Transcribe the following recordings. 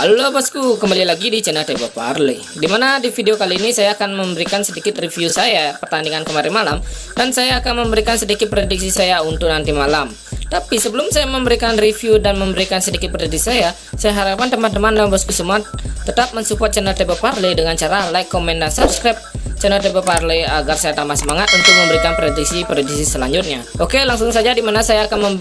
Halo bosku, kembali lagi di channel Teba Parley. Dimana di video kali ini saya akan memberikan sedikit review saya pertandingan kemarin malam, dan saya akan memberikan sedikit prediksi saya untuk nanti malam. Tapi sebelum saya memberikan review dan memberikan sedikit prediksi saya harapkan teman-teman dan bosku semua tetap mensupport channel Teba Parley dengan cara like, komen, dan subscribe channel Teba Parley agar saya tambah semangat untuk memberikan prediksi selanjutnya. Oke, langsung saja dimana saya akan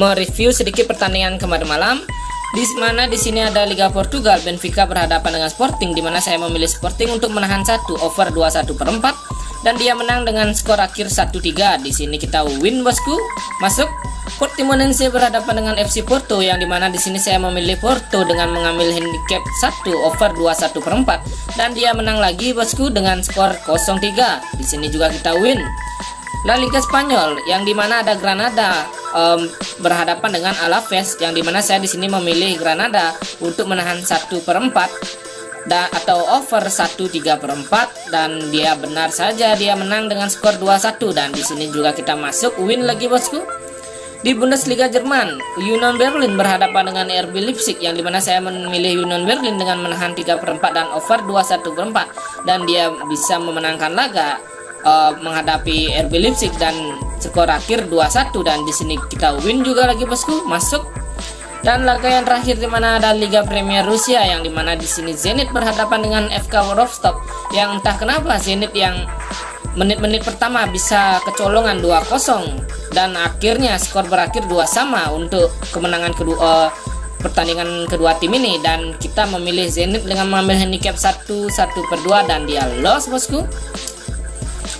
mereview sedikit pertandingan kemarin malam. Di mana di sini ada Liga Portugal, Benfica berhadapan dengan Sporting, di mana saya memilih Sporting untuk menahan 1 over 21/4 dan dia menang dengan skor akhir 1-3. Di sini kita win bosku, masuk. Portimonense berhadapan dengan FC Porto, yang dimana di sini saya memilih Porto dengan mengambil handicap 1 over 21/4 dan dia menang lagi bosku dengan skor 0-3. Di sini juga kita win. La Liga Spanyol, yang dimana ada Granada berhadapan dengan Alaves, yang dimana saya di sini memilih Granada untuk menahan 1/4 atau over 1/3/4 dan dia benar saja, dia menang dengan skor 2-1 dan di sini juga kita masuk win lagi bosku. Di Bundesliga Jerman, Union Berlin berhadapan dengan RB Leipzig, yang dimana saya memilih Union Berlin dengan menahan 3/4 dan over 21/4 dan dia bisa memenangkan laga menghadapi RB Leipzig dan skor akhir 2-1 dan di sini kita win juga lagi bosku, masuk. Dan laga yang terakhir di mana ada Liga Premier Rusia, yang dimana di sini Zenit berhadapan dengan FK Rostov, yang entah kenapa Zenit yang menit-menit pertama bisa kecolongan 2-0 dan akhirnya skor berakhir 2-2 untuk kemenangan kedua pertandingan kedua tim ini, dan kita memilih Zenit dengan mengambil handicap 1/2 dan dia loss bosku.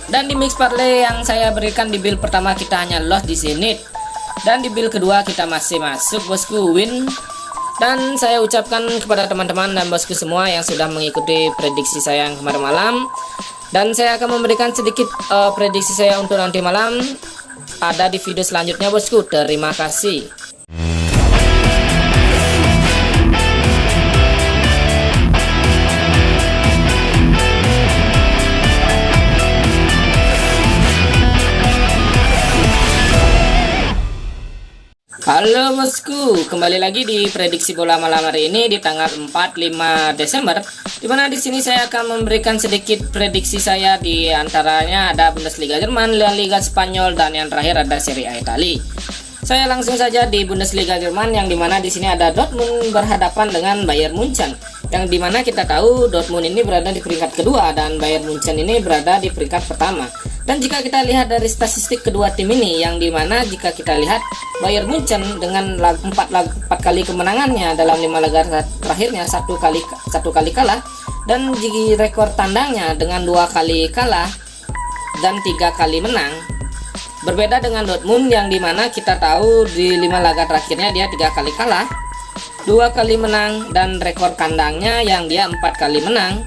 Dan di mix parlay yang saya berikan di build pertama kita hanya loss di Zenit, dan di build kedua kita masih masuk bosku, win. Dan saya ucapkan kepada teman-teman dan bosku semua yang sudah mengikuti prediksi saya yang kemarin malam, dan saya akan memberikan sedikit prediksi saya untuk nanti malam ada di video selanjutnya bosku. Terima kasih. Halo bosku, kembali lagi di prediksi bola malam hari ini di tanggal 4-5 Desember, dimana di sini saya akan memberikan sedikit prediksi saya, di antaranya ada Bundesliga Jerman, La Liga Spanyol, dan yang terakhir ada Serie A Italia. Saya langsung saja di Bundesliga Jerman, yang dimana di sini ada Dortmund berhadapan dengan Bayern Munchen, yang dimana kita tahu Dortmund ini berada di peringkat kedua dan Bayern Munchen ini berada di peringkat pertama. Dan jika kita lihat dari statistik kedua tim ini, yang dimana jika kita lihat Bayern Munchen dengan 4 kali kemenangannya dalam 5 laga terakhirnya, satu kali kalah, dan di rekor tandangnya dengan 2 kali kalah dan 3 kali menang. Berbeda dengan Dortmund, yang dimana kita tahu di 5 laga terakhirnya dia 3 kali kalah, 2 kali menang, dan rekor kandangnya yang dia 4 kali menang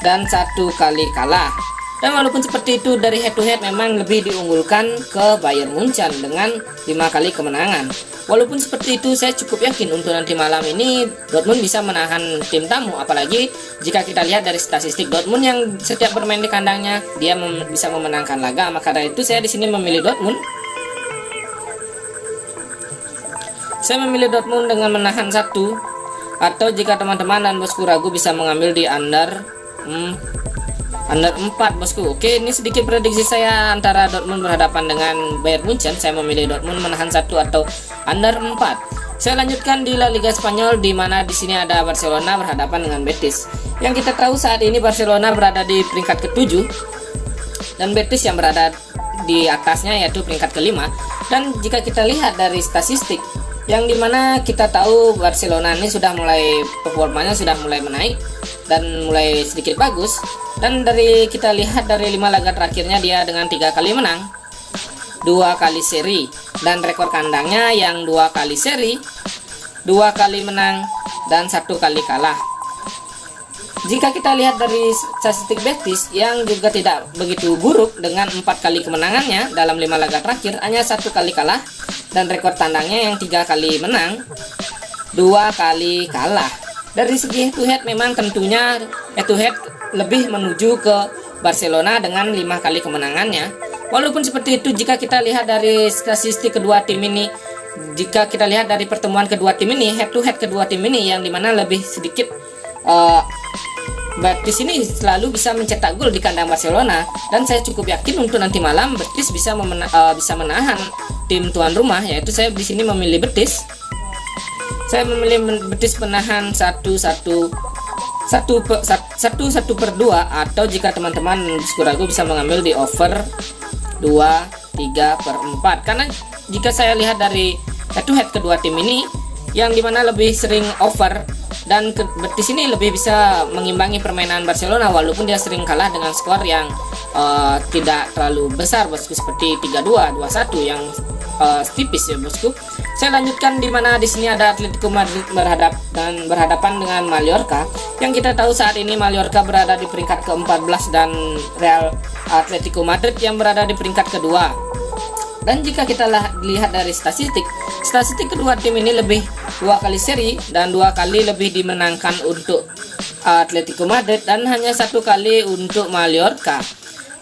dan 1 kali kalah. Dan walaupun seperti itu, dari head to head memang lebih diunggulkan ke Bayern Munchen dengan 5 kali kemenangan. Walaupun seperti itu, saya cukup yakin untuk nanti malam ini Dortmund bisa menahan tim tamu, apalagi jika kita lihat dari statistik Dortmund yang setiap bermain di kandangnya dia bisa memenangkan laga. Maka dari itu saya di sini memilih Dortmund. Saya memilih Dortmund dengan menahan 1, atau jika teman-teman dan bosku ragu bisa mengambil di under 4 bosku. Oke, ini sedikit prediksi saya antara Dortmund berhadapan dengan Bayern Munchen. Saya memilih Dortmund menahan 1 atau under 4. Saya lanjutkan di La Liga Spanyol, di mana di sini ada Barcelona berhadapan dengan Betis. Yang kita tahu saat ini Barcelona berada di peringkat ke-7 dan Betis yang berada di atasnya yaitu peringkat ke-5. Dan jika kita lihat dari statistik, yang dimana kita tahu Barcelona ini sudah mulai performanya sudah mulai menaik dan mulai sedikit bagus, dan dari kita lihat dari 5 laga terakhirnya dia dengan 3 kali menang, 2 kali seri, dan rekor kandangnya yang 2 kali seri, 2 kali menang, dan 1 kali kalah. Jika kita lihat dari statistik Betis yang juga tidak begitu buruk dengan 4 kali kemenangannya dalam 5 laga terakhir, hanya 1 kali kalah, dan rekor tandangnya yang 3 kali menang, 2 kali kalah. Dari segi head to head memang tentunya head to head lebih menuju ke Barcelona dengan 5 kali kemenangannya. Walaupun seperti itu, jika kita lihat dari statistik kedua tim ini jika kita lihat dari pertemuan kedua tim ini, head to head kedua tim ini, yang dimana lebih sedikit Betis ini selalu bisa mencetak gol di kandang Barcelona, dan saya cukup yakin untuk nanti malam Betis bisa menahan tim tuan rumah, yaitu saya di sini memilih Betis. Saya memilih Betis menahan 1-1 per 2, atau jika teman-teman ragu bisa mengambil di over 2-3 per 4. Karena jika saya lihat dari head to head kedua tim ini, yang dimana lebih sering over, dan Betis ini lebih bisa mengimbangi permainan Barcelona walaupun dia sering kalah dengan skor yang tidak terlalu besar, bosku, seperti 3-2, 2-1 yang tipis ya, bosku. Saya lanjutkan di mana di sini ada Atletico Madrid berhadapan dengan Mallorca, yang kita tahu saat ini Mallorca berada di peringkat ke-14 dan Real Atletico Madrid yang berada di peringkat kedua. Dan jika kita lihat dari statistik kedua tim ini lebih 2 kali seri dan 2 kali lebih dimenangkan untuk Atletico Madrid dan hanya 1 kali untuk Mallorca.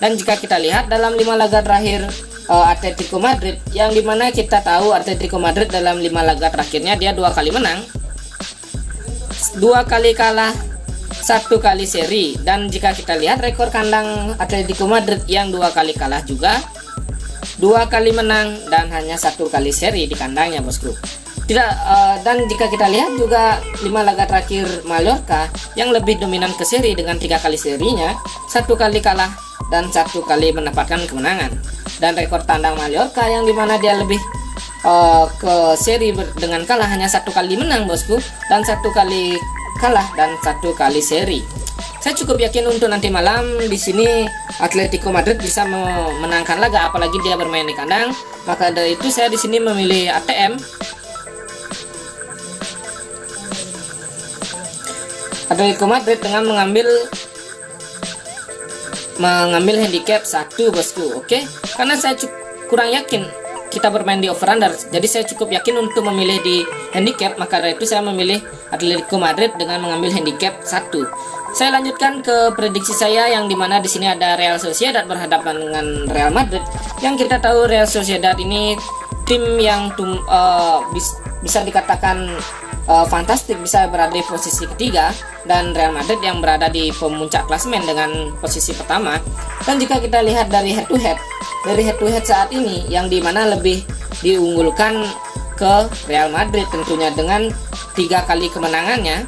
Dan jika kita lihat dalam 5 laga terakhir Atletico Madrid, yang dimana kita tahu Atletico Madrid dalam 5 laga terakhirnya dia 2 kali menang, 2 kali kalah, 1 kali seri. Dan jika kita lihat rekor kandang Atletico Madrid yang 2 kali kalah juga, 2 kali menang, dan hanya 1 kali seri di kandangnya, bosku. Dan jika kita lihat juga 5 laga terakhir Mallorca yang lebih dominan ke seri dengan 3 kali serinya, 1 kali kalah dan 1 kali mendapatkan kemenangan. Dan rekor tandang Mallorca yang dimana dia lebih ke seri dengan kalah hanya 1 kali menang, bosku, dan 1 kali kalah dan 1 kali seri. Saya cukup yakin untuk nanti malam di sini Atletico Madrid bisa memenangkan laga, apalagi dia bermain di kandang. Maka dari itu saya di sini memilih ATM. Atletico Madrid dengan mengambil handicap 1, bosku. Oke, karena saya kurang yakin kita bermain di over under, jadi saya cukup yakin untuk memilih di handicap. Maka dari itu saya memilih Atletico Madrid dengan mengambil handicap 1. Saya lanjutkan ke prediksi saya, yang dimana di sini ada Real Sociedad berhadapan dengan Real Madrid. Yang kita tahu Real Sociedad ini tim yang bisa dikatakan fantastik, bisa berada di posisi ketiga, dan Real Madrid yang berada di pemuncak klasemen dengan posisi pertama. Dan jika kita lihat dari head to head saat ini, yang dimana lebih diunggulkan ke Real Madrid tentunya dengan 3 kali kemenangannya,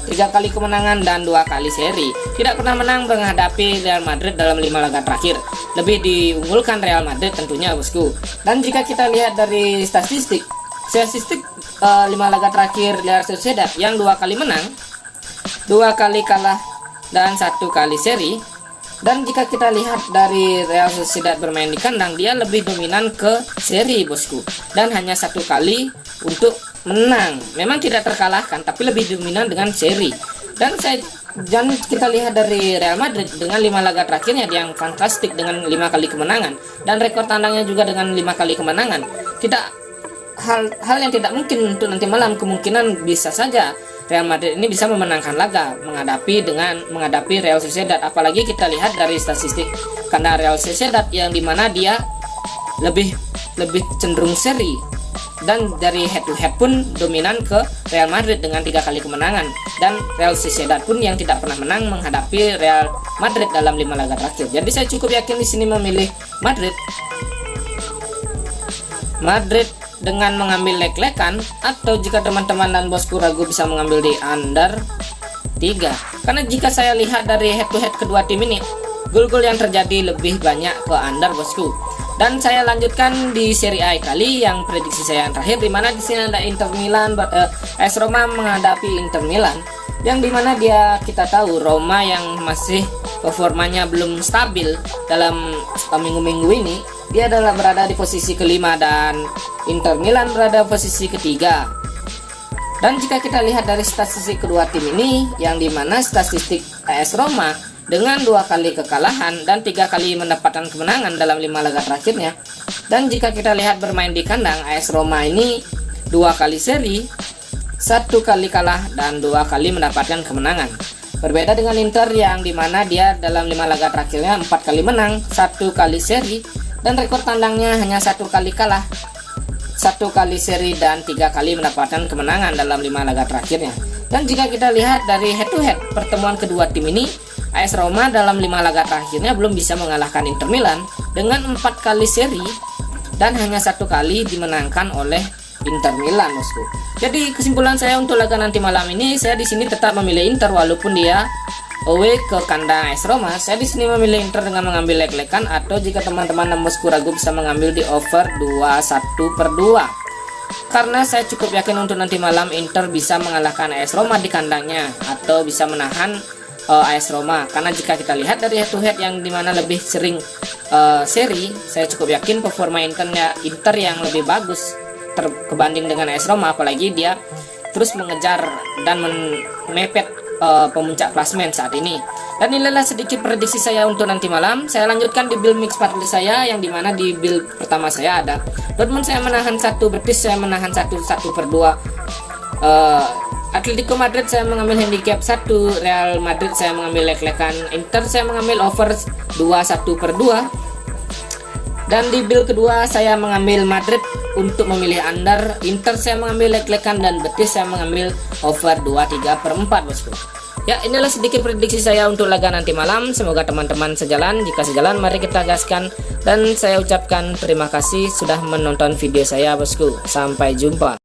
3 kali kemenangan dan 2 kali seri. Tidak pernah menang menghadapi Real Madrid dalam 5 laga terakhir. Lebih diunggulkan Real Madrid tentunya, bosku. Dan jika kita lihat dari statistik 5 laga terakhir Real Sociedad yang 2 kali menang, 2 kali kalah dan 1 kali seri. Dan jika kita lihat dari Real Sociedad bermain di kandang, dia lebih dominan ke seri, bosku, dan hanya 1 kali untuk menang. Memang tidak terkalahkan, tapi lebih dominan dengan seri. Dan kita lihat dari Real Madrid dengan 5 laga terakhirnya dia yang fantastik dengan 5 kali kemenangan, dan rekor tandangnya juga dengan 5 kali kemenangan. Tidak hal yang tidak mungkin untuk nanti malam, kemungkinan bisa saja Real Madrid ini bisa memenangkan laga menghadapi Real Sociedad. Apalagi kita lihat dari statistik karena Real Sociedad yang dimana dia lebih cenderung seri, dan dari head to head pun dominan ke Real Madrid dengan 3 kali kemenangan, dan Real Sociedad pun yang tidak pernah menang menghadapi Real Madrid dalam 5 laga terakhir. Jadi saya cukup yakin di sini memilih Madrid dengan mengambil leg-legan, atau jika teman-teman dan bosku ragu bisa mengambil di under 3. Karena jika saya lihat dari head to head kedua tim ini, gol-gol yang terjadi lebih banyak ke under, bosku. Dan saya lanjutkan di Serie A kali yang prediksi saya yang terakhir, dimana di sini ada Inter Milan, AS Roma menghadapi Inter Milan, yang dimana kita tahu Roma yang masih performanya belum stabil dalam minggu-minggu ini, dia adalah berada di posisi kelima dan Inter Milan berada di posisi ketiga. Dan jika kita lihat dari statistik kedua tim ini, yang dimana statistik AS Roma dengan 2 kali kekalahan dan 3 kali mendapatkan kemenangan dalam 5 laga terakhirnya. Dan jika kita lihat bermain di kandang, AS Roma ini 2 kali seri, 1 kali kalah dan 2 kali mendapatkan kemenangan. Berbeda dengan Inter yang dimana dia dalam 5 laga terakhirnya 4 kali menang, 1 kali seri, dan rekor tandangnya hanya 1 kali kalah 1 kali seri dan 3 kali mendapatkan kemenangan dalam 5 laga terakhirnya. Dan jika kita lihat dari head to head pertemuan kedua tim ini, AS Roma dalam 5 laga terakhirnya belum bisa mengalahkan Inter Milan dengan 4 kali seri dan hanya 1 kali dimenangkan oleh Inter Milan, bosku. Jadi kesimpulan saya untuk laga nanti malam ini, saya di sini tetap memilih Inter walaupun dia away ke kandang AS Roma. Saya di sini memilih Inter dengan mengambil leg-legan, atau jika teman-teman dan bosku ragu bisa mengambil di over 21/2. Karena saya cukup yakin untuk nanti malam Inter bisa mengalahkan AS Roma di kandangnya atau bisa menahan AS Roma. Karena jika kita lihat dari head to head yang dimana lebih sering seri, saya cukup yakin performa Inter yang lebih bagus kebanding dengan AS Roma, apalagi dia terus mengejar dan mepet pemuncak klasmen saat ini. Dan inilah sedikit prediksi saya untuk nanti malam. Saya lanjutkan di build mix party saya, yang dimana di build pertama saya ada Dortmund saya menahan 1, Betis saya menahan 1/2, Atletico Madrid saya mengambil handicap 1, Real Madrid saya mengambil leg-legan, Inter saya mengambil over 21/2. Dan di build kedua saya mengambil Madrid untuk memilih under, Inter saya mengambil leg-legan, dan Betis saya mengambil over 23/4, bosku. Ya, inilah sedikit prediksi saya untuk laga nanti malam. Semoga teman-teman sejalan. Jika sejalan, mari kita gaskan. Dan saya ucapkan terima kasih sudah menonton video saya, bosku. Sampai jumpa.